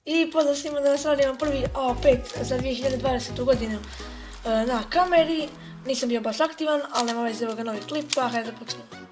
I pozdrav svima, danas radimo prvi AO5 za 2020. godinu na kameri. Nisam bio baš aktivan, ali nema veze, evo ga novi klip, pa hajde da počnemo.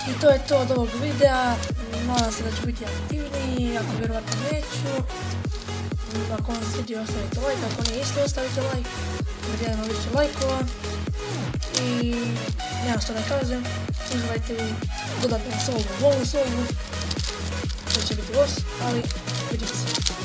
I to je to od ovog videa, nadam se da ću biti aktivniji, ako vjerovatno neću. Ako vam se svidio, ostavite like, ako nije isto, ostavite like, jer ja imam više lajkova. I nema što da kažem, uživajte u dodatnom slovu, bonus slovu, to će biti loš, ali vidimo se.